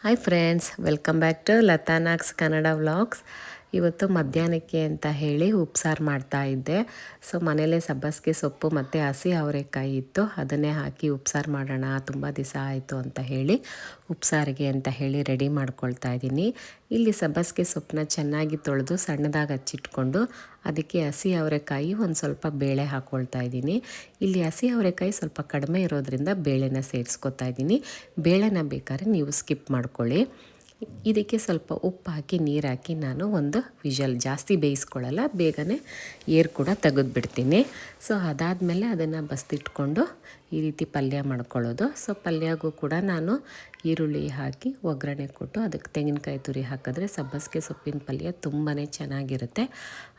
Hi friends, welcome back to Lathanaks Kannada vlogs. ಇವತ್ತು ಮಧ್ಯಾಹ್ನಕ್ಕೆ ಅಂತ ಹೇಳಿ ಉಪ್ಸಾರು ಮಾಡ್ತಾ ಇದ್ದೆ. ಸೊ ಮನೇಲೇ ಸಬ್ಬಸಿಗೆ ಸೊಪ್ಪು ಮತ್ತು ಹಸಿ ಅವರೆಕಾಯಿ ಇತ್ತು, ಅದನ್ನೇ ಹಾಕಿ ಉಪ್ಸಾರು ಮಾಡೋಣ, ತುಂಬ ದಿವಸ ಆಯಿತು ಅಂತ ಹೇಳಿ ಉಪ್ಸಾರಿಗೆ ಅಂತ ಹೇಳಿ ರೆಡಿ ಮಾಡ್ಕೊಳ್ತಾ ಇದ್ದೀನಿ. ಇಲ್ಲಿ ಸಬ್ಬಸಿಗೆ ಸೊಪ್ಪನ್ನ ಚೆನ್ನಾಗಿ ತೊಳೆದು ಸಣ್ಣದಾಗಿ ಹಚ್ಚಿಟ್ಕೊಂಡು ಅದಕ್ಕೆ ಹಸಿ ಅವರೆಕಾಯಿ ಒಂದು ಸ್ವಲ್ಪ ಬೇಳೆ ಹಾಕ್ಕೊಳ್ತಾ ಇದ್ದೀನಿ. ಇಲ್ಲಿ ಹಸಿ ಅವರೆಕಾಯಿ ಸ್ವಲ್ಪ ಕಡಿಮೆ ಇರೋದ್ರಿಂದ ಬೇಳೆನ ಸೇರಿಸ್ಕೊತಾ ಇದ್ದೀನಿ. ಬೇಳೆನ ಬೇಕಾದ್ರೆ ನೀವು ಸ್ಕಿಪ್ ಮಾಡ್ಕೊಳ್ಳಿ. ಇದಕ್ಕೆ ಸ್ವಲ್ಪ ಉಪ್ಪು ಹಾಕಿ ನೀರು ಹಾಕಿ ನಾನು ಒಂದು ವಿಷಲ್, ಜಾಸ್ತಿ ಬೇಯಿಸ್ಕೊಳ್ಳಲ್ಲ, ಬೇಗನೆ ಏರ್ ಕೂಡ ತೆಗೆದುಬಿಡ್ತೀನಿ. ಸೊ ಅದಾದಮೇಲೆ ಅದನ್ನು ಬಸ್ದಿಟ್ಕೊಂಡು ಈ ರೀತಿ ಪಲ್ಯ ಮಾಡ್ಕೊಳ್ಳೋದು. ಸೊ ಪಲ್ಯಗೂ ಕೂಡ ನಾನು ಈರುಳ್ಳಿ ಹಾಕಿ ಒಗ್ಗರಣೆ ಕೊಟ್ಟು ಅದಕ್ಕೆ ತೆಂಗಿನಕಾಯಿ ತುರಿ ಹಾಕಿದ್ರೆ ಸಬ್ಬಸಿಗೆ ಸೊಪ್ಪಿನ ಪಲ್ಯ ತುಂಬಾ ಚೆನ್ನಾಗಿರುತ್ತೆ.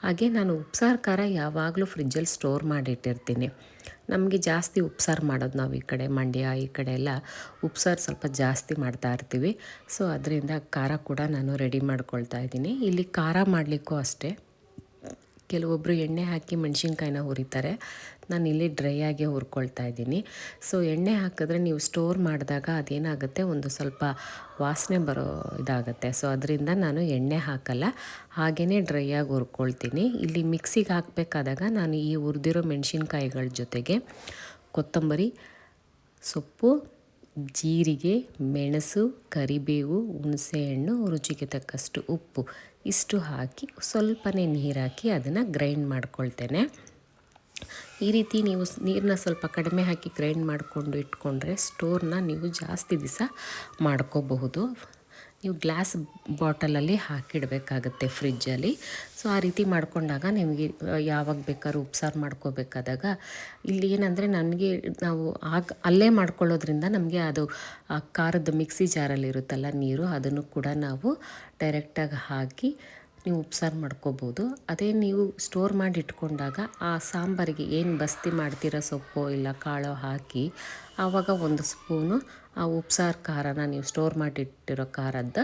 ಹಾಗೆ ನಾನು ಉಪ್ಸಾರು ಖಾರ ಯಾವಾಗಲೂ ಫ್ರಿಜ್ಜಲ್ಲಿ ಸ್ಟೋರ್ ಮಾಡಿಟ್ಟಿರ್ತೀನಿ. ನಮಗೆ ಜಾಸ್ತಿ ಉಪ್ಸಾರು ಮಾಡೋದು, ನಾವು ಈ ಕಡೆ ಮಂಡ್ಯ ಈ ಕಡೆ ಎಲ್ಲ ಉಪ್ಸಾರು ಸ್ವಲ್ಪ ಜಾಸ್ತಿ ಮಾಡ್ತಾ ಇರ್ತೀವಿ. ಸೊ ಅದರಿಂದ ಖಾರ ಕೂಡ ನಾನು ರೆಡಿ ಮಾಡ್ಕೊಳ್ತಾ ಇದ್ದೀನಿ. ಇಲ್ಲಿ ಖಾರ ಮಾಡಲಿಕ್ಕೂ ಅಷ್ಟೇ, ಕೆಲವೊಬ್ಬರು ಎಣ್ಣೆ ಹಾಕಿ ಮೆಣಸಿನ್ಕಾಯಿನ ಹುರಿತಾರೆ, ನಾನು ಇಲ್ಲಿ ಡ್ರೈ ಆಗಿ ಹುರ್ಕೊಳ್ತಾ ಇದ್ದೀನಿ. ಸೊ ಎಣ್ಣೆ ಹಾಕಿದ್ರೆ ನೀವು ಸ್ಟೋರ್ ಮಾಡಿದಾಗ ಅದೇನಾಗುತ್ತೆ, ಒಂದು ಸ್ವಲ್ಪ ವಾಸನೆ ಬರೋ ಇದಾಗುತ್ತೆ. ಸೊ ಅದರಿಂದ ನಾನು ಎಣ್ಣೆ ಹಾಕಲ್ಲ, ಹಾಗೆಯೇ ಡ್ರೈ ಆಗಿ ಹುರ್ಕೊಳ್ತೀನಿ. ಇಲ್ಲಿ ಮಿಕ್ಸಿಗೆ ಹಾಕಬೇಕಾದಾಗ ನಾನು ಈ ಹುರಿದಿರೋ ಮೆಣಸಿನ್ಕಾಯಿಗಳ ಜೊತೆಗೆ ಕೊತ್ತಂಬರಿ ಸೊಪ್ಪು, ಜೀರಿಗೆ, ಮೆಣಸು, ಕರಿಬೇವು, ಹುಣಸೆಹಣ್ಣು, ರುಚಿಗೆ ತಕ್ಕಷ್ಟು ಉಪ್ಪು ಇಷ್ಟು ಹಾಕಿ ಸ್ವಲ್ಪನೇ ನೀರು ಹಾಕಿ ಅದನ್ನು ಗ್ರೈಂಡ್ ಮಾಡ್ಕೊಳ್ತೇನೆ. ಈ ರೀತಿ ನೀವು ನೀರನ್ನ ಸ್ವಲ್ಪ ಕಡಿಮೆ ಹಾಕಿ ಗ್ರೈಂಡ್ ಮಾಡಿಕೊಂಡು ಇಟ್ಕೊಂಡ್ರೆ ಸ್ಟೋರ್ನ ನೀವು ಜಾಸ್ತಿ ದಿವಸ ಮಾಡ್ಕೋಬಹುದು. ನೀವು ಗ್ಲಾಸ್ ಬಾಟಲಲ್ಲಿ ಹಾಕಿಡಬೇಕಾಗತ್ತೆ ಫ್ರಿಜ್ಜಲ್ಲಿ. ಸೊ ಆ ರೀತಿ ಮಾಡ್ಕೊಂಡಾಗ ನಿಮಗೆ ಯಾವಾಗ ಬೇಕಾದ್ರೂ ಉಪ್ಸಾರು ಮಾಡ್ಕೋಬೇಕಾದಾಗ, ಇಲ್ಲಿ ಏನಂದರೆ ನನಗೆ ನಾವು ಅಲ್ಲೇ ಮಾಡ್ಕೊಳ್ಳೋದ್ರಿಂದ ನಮಗೆ ಅದು ಆ ಖಾರದ ಮಿಕ್ಸಿ ಜಾರಲ್ಲಿರುತ್ತಲ್ಲ ನೀರು, ಅದನ್ನು ಕೂಡ ನಾವು ಡೈರೆಕ್ಟಾಗಿ ಹಾಕಿ ನೀವು ಉಪ್ಸಾರು ಮಾಡ್ಕೋಬೋದು. ಅದೇ ನೀವು ಸ್ಟೋರ್ ಮಾಡಿ ಇಟ್ಕೊಂಡಾಗ ಆ ಸಾಂಬಾರಿಗೆ ಏನು ಬಸ್ತಿ ಮಾಡ್ತಿರೋ ಸೊಪ್ಪು ಇಲ್ಲ ಕಾಳೋ ಹಾಕಿ ಆವಾಗ ಒಂದು ಸ್ಪೂನು ಆ ಉಪ್ಸಾರು ಖಾರನ, ನೀವು ಸ್ಟೋರ್ ಮಾಡಿಟ್ಟಿರೋ ಖಾರದ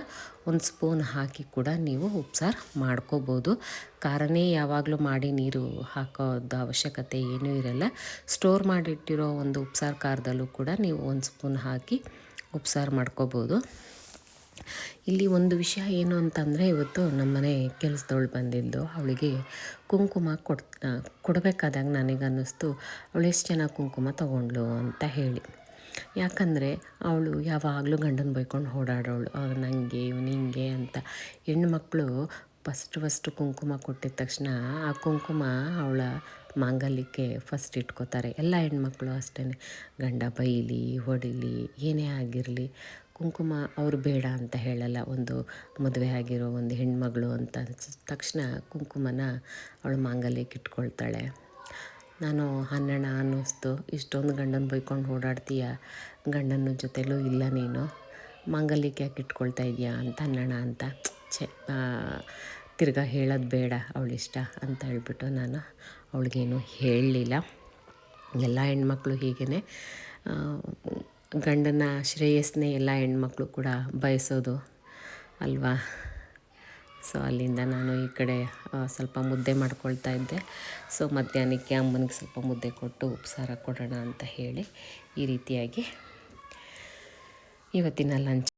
ಒಂದು ಸ್ಪೂನ್ ಹಾಕಿ ಕೂಡ ನೀವು ಉಪ್ಸಾರು ಮಾಡ್ಕೋಬೋದು. ಖಾರನೇ ಯಾವಾಗಲೂ ಮಾಡಿ ನೀರು ಹಾಕೋದು ಅವಶ್ಯಕತೆ ಏನೂ ಇರಲ್ಲ. ಸ್ಟೋರ್ ಮಾಡಿಟ್ಟಿರೋ ಒಂದು ಉಪ್ಸಾರು ಖಾರದಲ್ಲೂ ಕೂಡ ನೀವು ಒಂದು ಸ್ಪೂನ್ ಹಾಕಿ ಉಪ್ಸಾರು ಮಾಡ್ಕೋಬೋದು. ಇಲ್ಲಿ ಒಂದು ವಿಷಯ ಏನು ಅಂತಂದರೆ, ಇವತ್ತು ನಮ್ಮನೆ ಕೆಲಸದವಳು ಬಂದಿದ್ದು, ಅವಳಿಗೆ ಕುಂಕುಮ ಕೊಡಬೇಕಾದಾಗ ನನಗನ್ನಿಸ್ತು ಅವಳು ಎಷ್ಟು ಚೆನ್ನಾಗಿ ಕುಂಕುಮ ತೊಗೊಂಡ್ಳು ಅಂತ ಹೇಳಿ. ಯಾಕಂದರೆ ಅವಳು ಯಾವಾಗಲೂ ಗಂಡನ ಬೈಕೊಂಡು ಓಡಾಡೋಳು, ನನಗೆ ಇವನು ಹಿಂಗೆ ಅಂತ. ಹೆಣ್ಮಕ್ಳು ಫಸ್ಟು ಕುಂಕುಮ ಕೊಟ್ಟಿದ ತಕ್ಷಣ ಆ ಕುಂಕುಮ ಅವಳ ಮಾಂಗಲ್ಯಕ್ಕೆ ಫಸ್ಟ್ ಇಟ್ಕೋತಾರೆ. ಎಲ್ಲ ಹೆಣ್ಮಕ್ಳು ಅಷ್ಟೇ, ಗಂಡ ಬೈಲಿ ಹೊಡಿಲಿ ಏನೇ ಆಗಿರಲಿ ಕುಂಕುಮ ಅವರು ಬೇಡ ಅಂತ ಹೇಳಲ್ಲ. ಒಂದು ಮದುವೆ ಆಗಿರೋ ಒಂದು ಹೆಣ್ಮಗಳು ಅಂತ ತಕ್ಷಣ ಕುಂಕುಮನ ಅವಳು ಮಾಂಗಲ್ಯಕ್ಕೆ ಇಟ್ಕೊಳ್ತಾಳೆ. ನಾನು ಅನ್ನೋಣ ಅನ್ನಿಸ್ತು, ಇಷ್ಟೊಂದು ಗಂಡನ ಬೈಕೊಂಡು ಓಡಾಡ್ತೀಯ, ಗಂಡನ ಜೊತೆಲೂ ಇಲ್ಲ ನೀನು, ಮಾಂಗಲ್ಯಕ್ಕೆ ಯಾಕೆ ಇಟ್ಕೊಳ್ತಾ ಇದೆಯಾ ಅಂತ ಅನ್ನೋಣ ಅಂತ. ತಿರ್ಗಾ ಹೇಳೋದು ಬೇಡ, ಅವಳಿಷ್ಟ ಅಂತ ಹೇಳ್ಬಿಟ್ಟು ನಾನು ಅವಳಿಗೇನು ಹೇಳಲಿಲ್ಲ. ಎಲ್ಲ ಹೆಣ್ಮಕ್ಳು ಹೀಗೇ, ಗಂಡನ ಶ್ರೇಯಸ್ಸನ್ನೇ ಎಲ್ಲ ಹೆಣ್ಮಕ್ಳು ಕೂಡ ಬಯಸೋದು ಅಲ್ವಾ. ಸೊ ಅಲ್ಲಿಂದ ನಾನು ಈ ಕಡೆ ಸ್ವಲ್ಪ ಮುದ್ದೆ ಮಾಡ್ಕೊಳ್ತಾ ಇದ್ದೆ. ಸೊ ಮಧ್ಯಾಹ್ನಕ್ಕೆ ಅಮ್ಮನಿಗೆ ಸ್ವಲ್ಪ ಮುದ್ದೆ ಕೊಟ್ಟು ಉಪ್ಸಾರ ಕೊಡೋಣ ಅಂತ ಹೇಳಿ ಈ ರೀತಿಯಾಗಿ ಇವತ್ತಿನ ಲಂಚ್